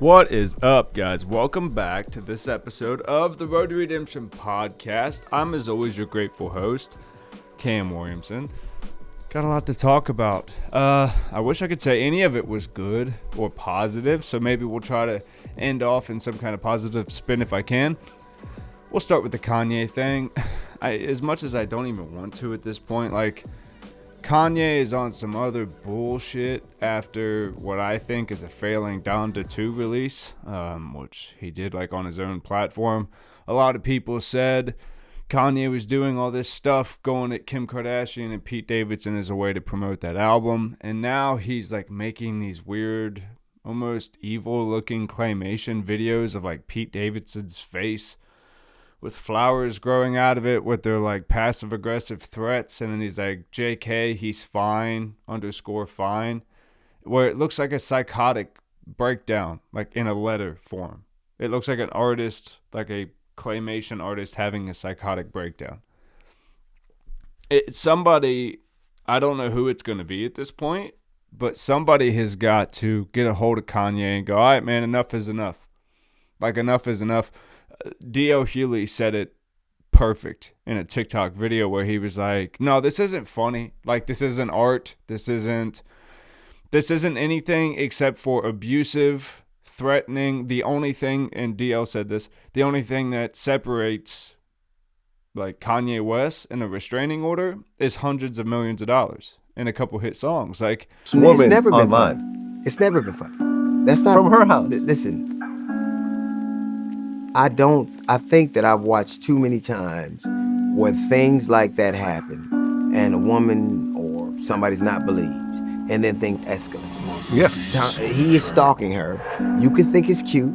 What is up, guys? Welcome back to this episode of the Road to Redemption podcast. I'm, as always, your grateful host, Cam Williamson. Got a lot to talk about. I wish I could say any of it was good or positive, so maybe we'll try to end off in some kind of positive spin if I can. We'll start with the Kanye thing. As much as I don't even want to at this point, Kanye is on some other bullshit after what I think is a failing Down to 2 release, which he did on his own platform. A lot of people said Kanye was doing all this stuff going at Kim Kardashian and Pete Davidson as a way to promote that album, and now he's making these weird, almost evil looking claymation videos of Pete Davidson's face with flowers growing out of it with their passive aggressive threats, and then he's JK, he's fine, _fine, where it looks like a psychotic breakdown, in a letter form. It looks like an artist, a claymation artist having a psychotic breakdown. Somebody, I don't know who it's going to be at this point, but somebody has got to get a hold of Kanye and go, all right, man, enough is enough. Enough is enough. D.L. Hewley said it perfect in a TikTok video where he was no, this isn't funny. This isn't art. This isn't anything except for abusive, threatening. The only thing, and DL said this, the only thing that separates Kanye West in a restraining order is hundreds of millions of dollars and a couple hit songs. It's never been fun. It's never been fun. That's not from her house. Listen, I think that I've watched too many times where things like that happen and a woman or somebody's not believed and then things escalate. Yeah. He is stalking her. You could think it's cute.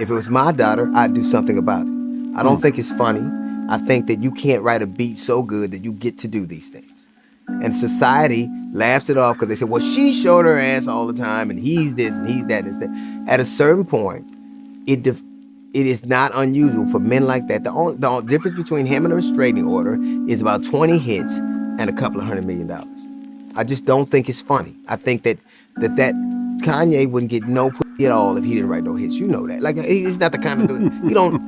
If it was my daughter, I'd do something about it. I don't think it's funny. I think that you can't write a beat so good that you get to do these things. And society laughs it off because they say, well, she showed her ass all the time and he's this and he's that and that. At a certain point, it is not unusual for men like that. The difference between him and a restraining order is about 20 hits and a couple of $100 million. I just don't think it's funny. I think that Kanye wouldn't get no pussy at all if he didn't write no hits. You know that. He's not the kind of dude. He don't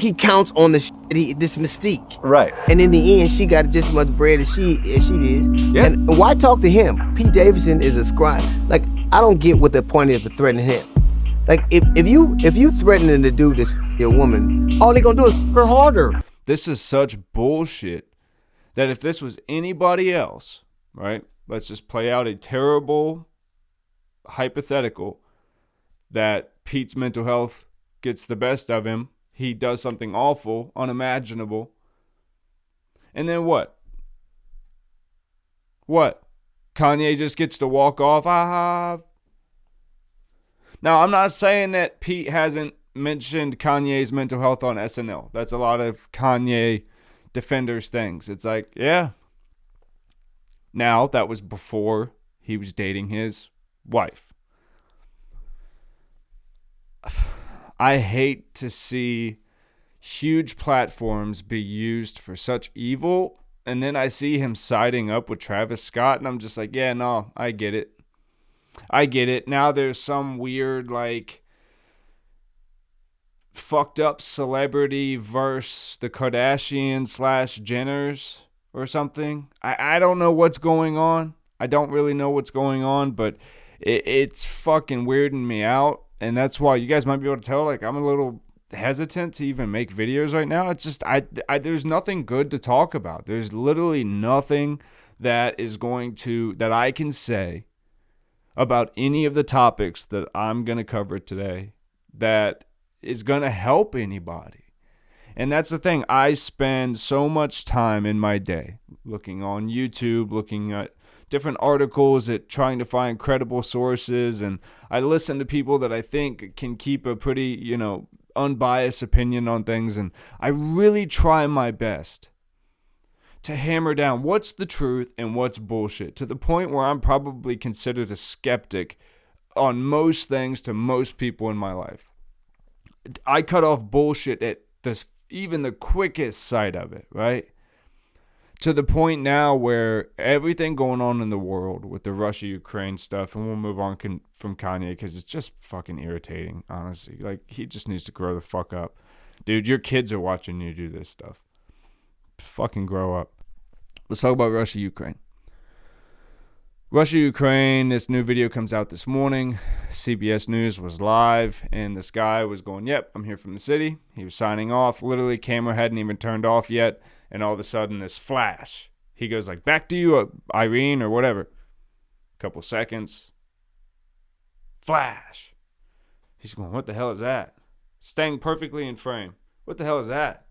he counts on this mystique. Right. And in the end, she got just as much bread as she is. Yeah. And why talk to him? Pete Davidson is a scribe. I don't get what the point is for threatening him. If you threatening to do this for your woman, all they gonna do is f her harder. This is such bullshit that if this was anybody else, right? Let's just play out a terrible hypothetical that Pete's mental health gets the best of him. He does something awful, unimaginable. And then what? What? Kanye just gets to walk off? Now, I'm not saying that Pete hasn't mentioned Kanye's mental health on SNL. That's a lot of Kanye defenders things. It's yeah. Now, that was before he was dating his wife. I hate to see huge platforms be used for such evil, and then I see him siding up with Travis Scott, and I'm just yeah, no, I get it. Now there's some weird, fucked up celebrity versus the Kardashians/Jenners or something. I don't know what's going on. I don't really know what's going on, but it's fucking weirding me out. And that's why you guys might be able to tell, I'm a little hesitant to even make videos right now. It's just, there's nothing good to talk about. There's literally nothing that I can say about any of the topics that I'm going to cover today that is going to help anybody. And that's the thing. I spend so much time in my day looking on YouTube, looking at different articles, at trying to find credible sources, and I listen to people that I think can keep a pretty, unbiased opinion on things, and I really try my best to hammer down what's the truth and what's bullshit, to the point where I'm probably considered a skeptic on most things to most people in my life. I cut off bullshit at even the quickest sight of it, right? to the point now where everything going on in the world with the Russia-Ukraine stuff, and we'll move on from Kanye because it's just fucking irritating, honestly. Like, he just needs to grow the fuck up. Dude, your kids are watching you do this stuff. Fucking grow up. Let's talk about Russia-Ukraine. Russia-Ukraine, this new video comes out this morning. CBS News was live, and this guy was going, yep, I'm here from the city. He was signing off. Literally, camera hadn't even turned off yet. And all of a sudden, this flash. He goes like, back to you, Irene, or whatever. Couple seconds. Flash. He's going, what the hell is that? Staying perfectly in frame. What the hell is that?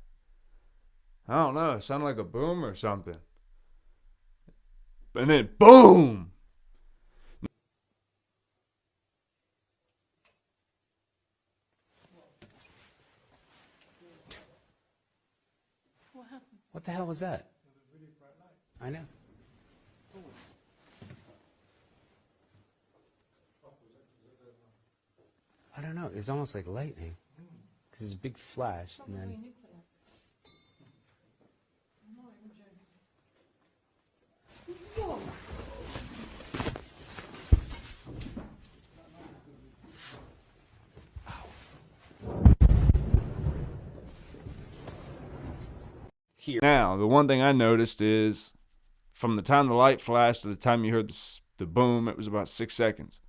I don't know. It sounded like a boom or something. And then, boom! What the hell was that? I know. I don't know. It's almost like lightning. Because it's a big flash, and then... Whoa. Here. Now, the one thing I noticed is from the time the light flashed to the time you heard the boom, it was about 6 seconds.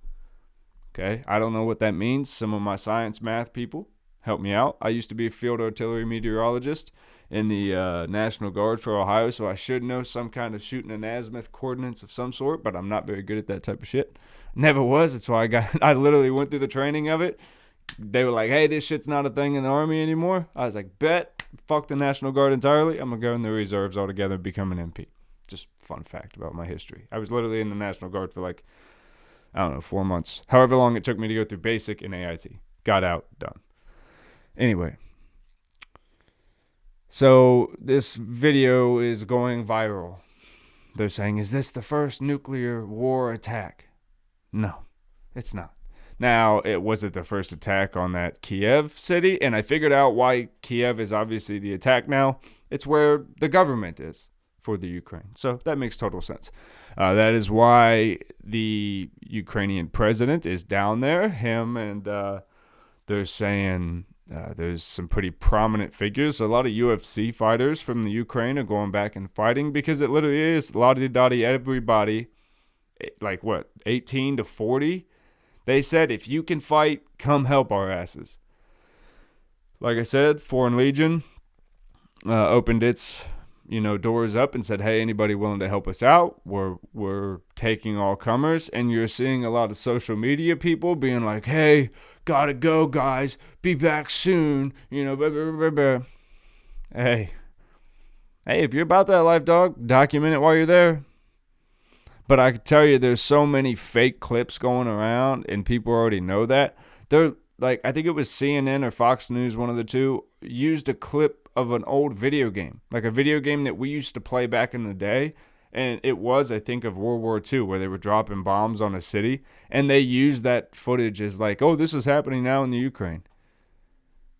Okay, I don't know what that means. Some of my science math people help me out. I used to be a field artillery meteorologist in the National Guard for Ohio, so I should know some kind of shooting an azimuth coordinates of some sort, but I'm not very good at that type of shit. Never was. That's why I literally went through the training of it. They were like, hey, this shit's not a thing in the Army anymore. I was like, bet. Fuck the National Guard entirely. I'm going to go in the reserves altogether and become an MP. Just fun fact about my history. I was literally in the National Guard for 4 months. However long it took me to go through basic and AIT. Got out, done. Anyway. So this video is going viral. They're saying, is this the first nuclear war attack? No, it's not. Now, was it the first attack on that Kiev city? And I figured out why Kiev is obviously the attack now. It's where the government is for the Ukraine. So that makes total sense. That is why the Ukrainian president is down there. Him and they're saying there's some pretty prominent figures. A lot of UFC fighters from the Ukraine are going back and fighting because it literally is lottie-dottie everybody, 18 to 40? They said, if you can fight, come help our asses. Like I said, Foreign Legion opened its, doors up and said, hey, anybody willing to help us out? We're taking all comers. And you're seeing a lot of social media people being like, hey, gotta go, guys. Be back soon. Blah, blah, blah, blah. Hey, if you're about that life, dog, document it while you're there. But I can tell you there's so many fake clips going around, and people already know that. They're I think it was CNN or Fox News, one of the two, used a clip of an old video game. Like a video game that we used to play back in the day. And it was, I think, of World War II, where they were dropping bombs on a city. And they used that footage as this is happening now in the Ukraine.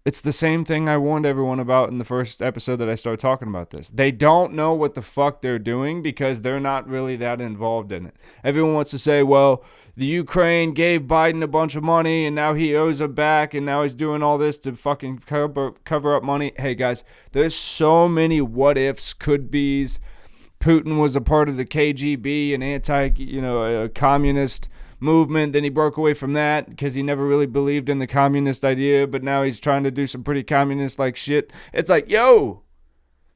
It's the same thing I warned everyone about in the first episode that I started talking about this. They don't know what the fuck they're doing because they're not really that involved in it. Everyone wants to say, well, the Ukraine gave Biden a bunch of money and now he owes them back and now he's doing all this to fucking cover up money. Hey, guys, there's so many what-ifs, could-bes. Putin was a part of the KGB, an communist movement. Then he broke away from that because he never really believed in the communist idea, but now he's trying to do some pretty communist-like shit. It's like, yo,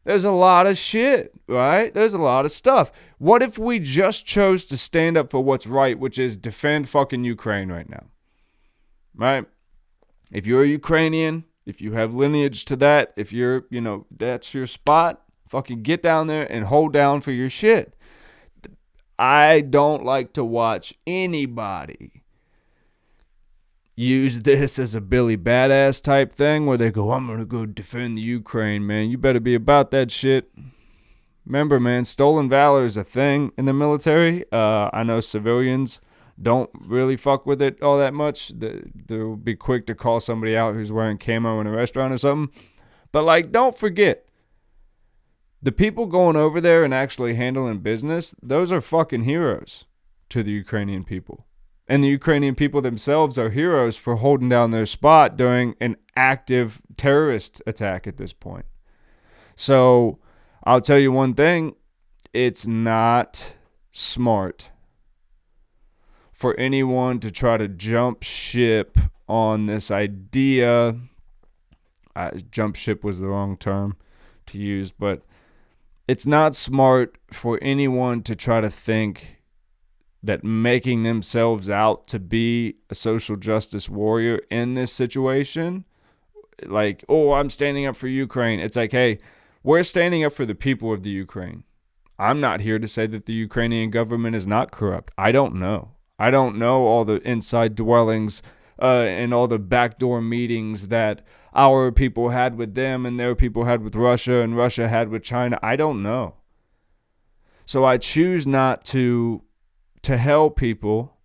there's a lot of shit, right? There's a lot of stuff. What if we just chose to stand up for what's right, which is defend fucking Ukraine right now, right? If you're a Ukrainian, if you have lineage to that, if you're, that's your spot, fucking get down there and hold down for your shit. I don't like to watch anybody use this as a Billy Badass type thing where they go, I'm going to go defend the Ukraine, man. You better be about that shit. Remember, man, stolen valor is a thing in the military. I know civilians don't really fuck with it all that much. They'll be quick to call somebody out who's wearing camo in a restaurant or something. But, don't forget, The people going over there and actually handling business, those are fucking heroes to the Ukrainian people. And the Ukrainian people themselves are heroes for holding down their spot during an active terrorist attack at this point. So I'll tell you one thing, it's not smart for anyone to try to jump ship on this idea. Jump ship was the wrong term to use, but it's not smart for anyone to try to think that making themselves out to be a social justice warrior in this situation, like, oh, I'm standing up for Ukraine. It's like, hey, we're standing up for the people of the Ukraine. I'm not here to say that the Ukrainian government is not corrupt. I don't know. I don't know all the inside dwellings and all the backdoor meetings that our people had with them and their people had with Russia and Russia had with China. I don't know. So I choose not to help people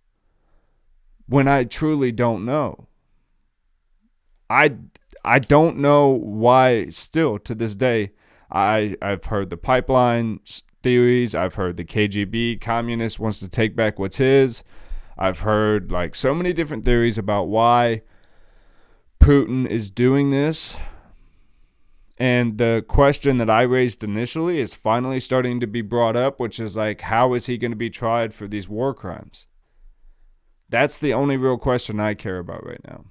when I truly don't know. I don't know why still to this day. I've heard the pipeline theories. I've heard the KGB communist wants to take back what's his. I've heard like so many different theories about why Putin is doing this. And the question that I raised initially is finally starting to be brought up, which is like, how is he going to be tried for these war crimes? That's the only real question I care about right now.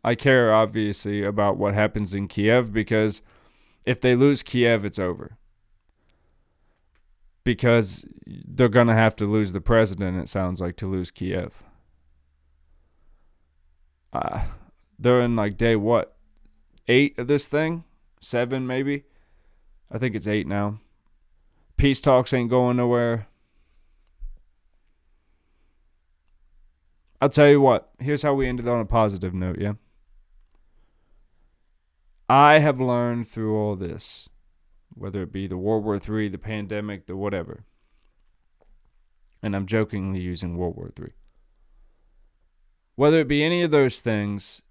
I care obviously about what happens in Kiev, because if they lose Kiev, it's over. Because they're going to have to lose the president, it sounds like, to lose Kiev. They're in like day 8 of this thing? 7 maybe? I think it's 8 now. Peace talks ain't going nowhere. I'll tell you what. Here's how we ended on a positive note, yeah? I have learned through all this, whether it be the World War III, the pandemic, the whatever. And I'm jokingly using World War III. Whether it be any of those things,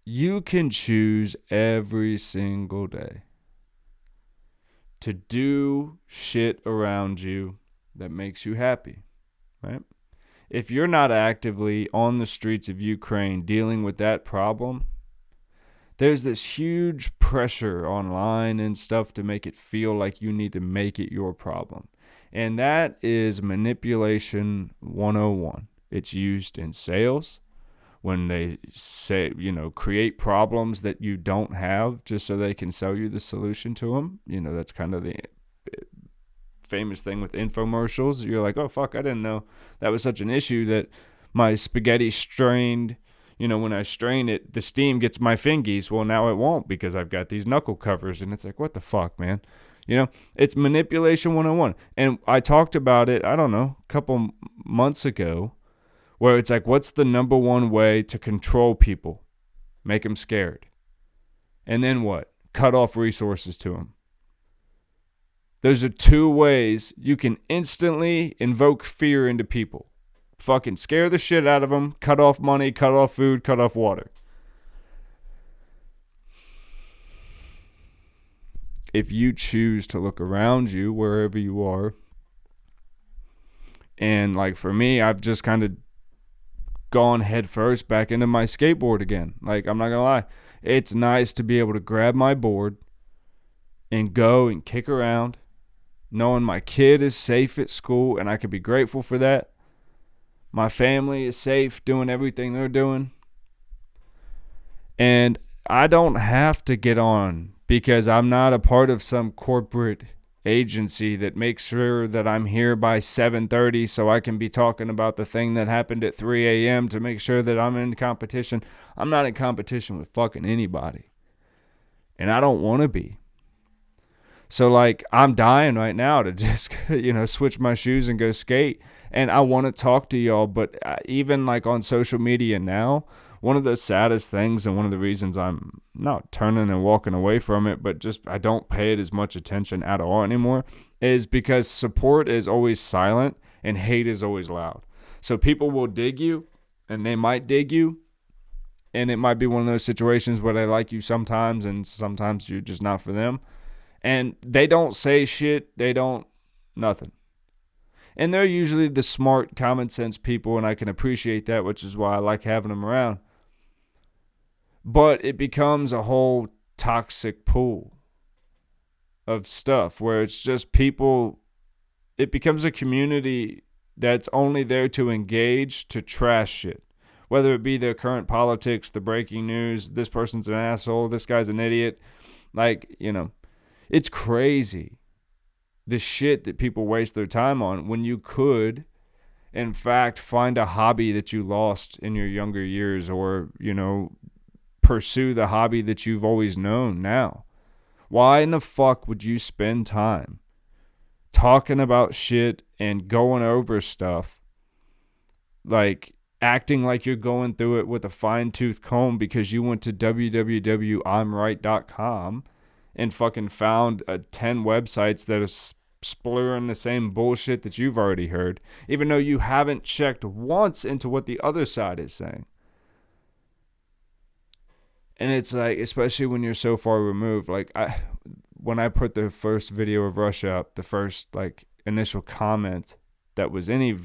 you can choose every single day to do shit around you that makes you happy, right? If you're not actively on the streets of Ukraine dealing with that problem, there's this huge pressure online and stuff to make it feel like you need to make it your problem. And that is manipulation 101. It's used in sales when they say, create problems that you don't have just so they can sell you the solution to them. That's kind of the famous thing with infomercials. You're like, oh, fuck, I didn't know that was such an issue that my spaghetti strained. When I strain it, the steam gets my fingies. Well, now it won't because I've got these knuckle covers. And it's like, what the fuck, man? It's manipulation 101. And I talked about it, I don't know, a couple months ago, where it's like, what's the number one way to control people? Make them scared. And then what? Cut off resources to them. Those are 2 ways you can instantly invoke fear into people. Fucking scare the shit out of them, cut off money, cut off food, cut off water. If you choose to look around you, wherever you are, and like for me, I've just kind of gone head first back into my skateboard again. Like, I'm not gonna lie, it's nice to be able to grab my board and go and kick around, knowing my kid is safe at school, and I can be grateful for that. My family is safe doing everything they're doing. And I don't have to get on because I'm not a part of some corporate agency that makes sure that I'm here by 7:30 so I can be talking about the thing that happened at 3 a.m. to make sure that I'm in competition. I'm not in competition with fucking anybody. And I don't want to be. So, like, I'm dying right now to just, switch my shoes and go skate. And I want to talk to y'all, but even, like, on social media now, one of the saddest things and one of the reasons I'm not turning and walking away from it, but just I don't pay it as much attention at all anymore, is because support is always silent and hate is always loud. So people will dig you, and they might dig you, And it might be one of those situations where they like you sometimes and sometimes you're just not for them. And they don't say shit. They don't, nothing. And they're usually the smart, common sense people, and I can appreciate that, which is why I like having them around. But it becomes a whole toxic pool of stuff where it's just people, it becomes a community that's only there to engage, to trash shit. Whether it be their current politics, the breaking news, this person's an asshole, this guy's an idiot. Like, you know, it's crazy. The shit that people waste their time on when you could, in fact, find a hobby that you lost in your younger years, or, you know, pursue the hobby that you've always known now. Why in the fuck would you spend time talking about shit and going over stuff, like acting like you're going through it with a fine-tooth comb because you went to www.imright.com and fucking found 10 websites that are splurring the same bullshit that you've already heard, even though you haven't checked once into what the other side is saying. And it's like, especially when you're so far removed, like when I put the first video of Russia up, the first like initial comment that was any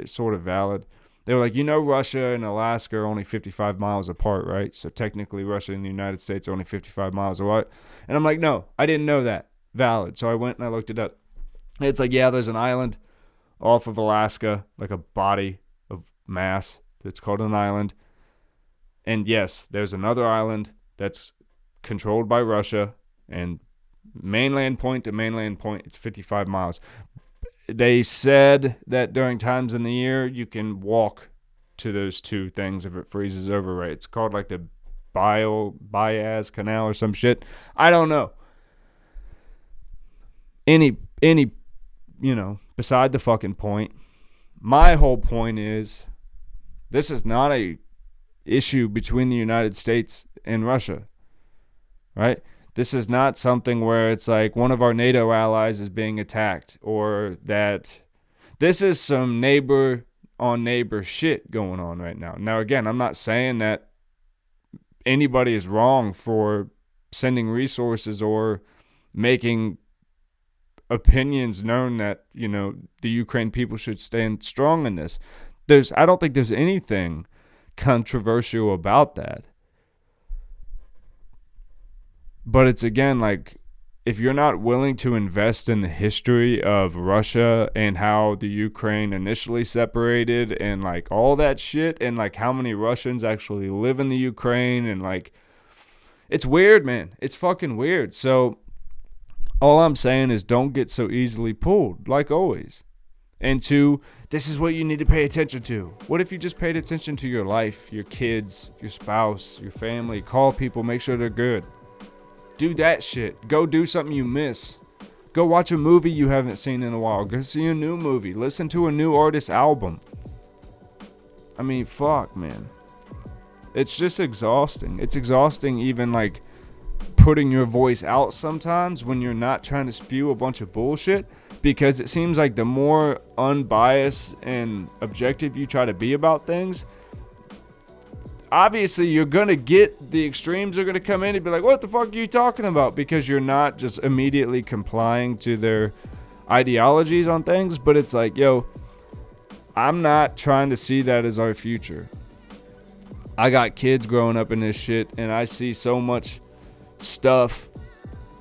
sort of valid, they were like, you know, Russia and Alaska are only 55 miles apart, right? So technically Russia and the United States are only 55 miles away. And I'm like, no, I didn't know that. Valid. So I went and I looked it up. And it's like, yeah, there's an island off of Alaska, like a body of mass that's called an island. And yes, there's another island that's controlled by Russia, and mainland point to mainland point, it's 55 miles. They said that during times in the year, you can walk to those two things if it freezes over, right? It's called like the Baez Canal or some shit. I don't know. Any, you know, beside the fucking point. My whole point is, this is not a issue between the United States and Russia, right? This is not something where it's like one of our NATO allies is being attacked, or that this is some neighbor on neighbor shit going on right now. Now, again, I'm not saying that anybody is wrong for sending resources or making opinions known that, you know, the Ukraine people should stand strong in this. I don't think there's anything controversial about that. But it's, again, like, if you're not willing to invest in the history of Russia and how the Ukraine initially separated and like all that shit, and like how many Russians actually live in the Ukraine, and like, it's weird, man. It's fucking weird. So all I'm saying is don't get so easily pulled, like always. And two, this is what you need to pay attention to. What if you just paid attention to your life, your kids, your spouse, your family? Call people, make sure they're good. Do that shit. Go do something you miss. Go watch a movie you haven't seen in a while. Go see a new movie. Listen to a new artist's album. I mean, fuck, man. It's just exhausting. It's exhausting even like putting your voice out sometimes when you're not trying to spew a bunch of bullshit, because it seems like the more unbiased and objective you try to be about things, obviously you're gonna get, the extremes are gonna come in and be like, what the fuck are you talking about? Because you're not just immediately complying to their ideologies on things. But it's like, yo, I'm not trying to see that as our future. I got kids growing up in this shit, and I see so much stuff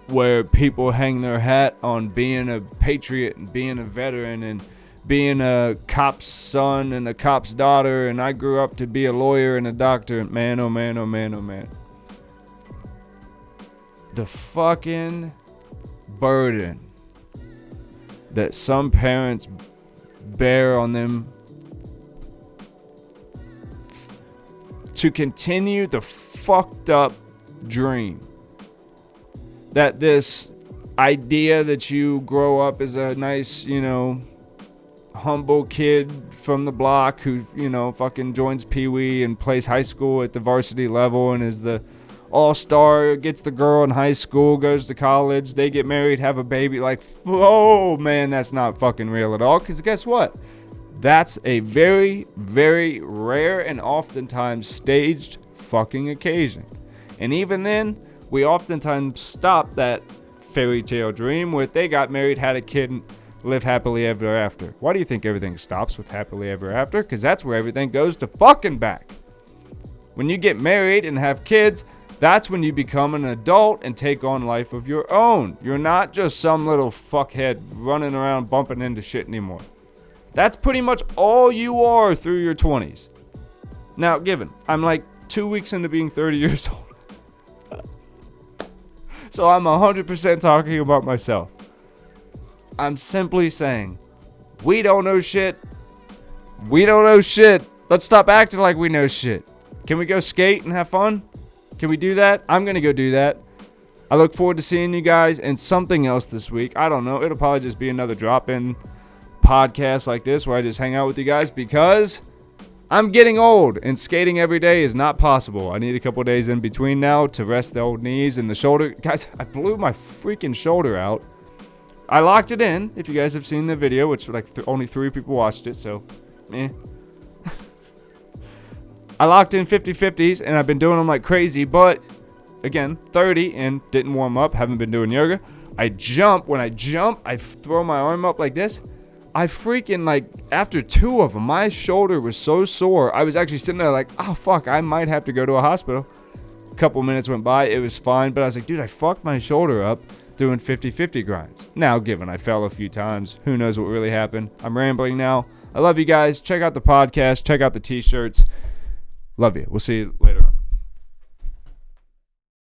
where people hang their hat on being a patriot and being a veteran and being a cop's son and a cop's daughter, and I grew up to be a lawyer and a doctor. Man, oh man, oh man, oh man. The fucking burden that some parents bear on them to continue the fucked up dream. That this idea that you grow up as a nice, you know, humble kid from the block who, you know, fucking joins Pee-wee and plays high school at the varsity level and is the all-star, gets the girl in high school, goes to college, they get married, have a baby. Like, oh man, that's not fucking real at all. Because guess what? That's a very, very rare and oftentimes staged fucking occasion. And even then, we oftentimes stop that fairy tale dream where they got married, had a kid, and live happily ever after. Why do you think everything stops with happily ever after? Because that's where everything goes to fucking back. When you get married and have kids, that's when you become an adult and take on life of your own. You're not just some little fuckhead running around bumping into shit anymore. That's pretty much all you are through your 20s. Now, given, I'm like 2 weeks into being 30 years old. So I'm 100% talking about myself. I'm simply saying, we don't know shit. We don't know shit. Let's stop acting like we know shit. Can we go skate and have fun? Can we do that? I'm going to go do that. I look forward to seeing you guys in something else this week. I don't know. It'll probably just be another drop-in podcast like this where I just hang out with you guys because I'm getting old and skating every day is not possible. I need a couple days in between now to rest the old knees and the shoulder. Guys, I blew my freaking shoulder out. I locked it in, if you guys have seen the video, which like only 3 people watched it, so I locked in 50-50s, and I've been doing them like crazy, but again, 30 and didn't warm up, haven't been doing yoga. I jump. When I jump, I throw my arm up like this. I freaking, like, after 2 of them, my shoulder was so sore. I was actually sitting there like, oh, fuck, I might have to go to a hospital. A couple minutes went by. It was fine, but I was like, dude, I fucked my shoulder up doing 50-50 grinds. Now, given I fell a few times, who knows what really happened. I'm rambling now. I love you guys. Check out the podcast. Check out the t-shirts. Love you. We'll see you later.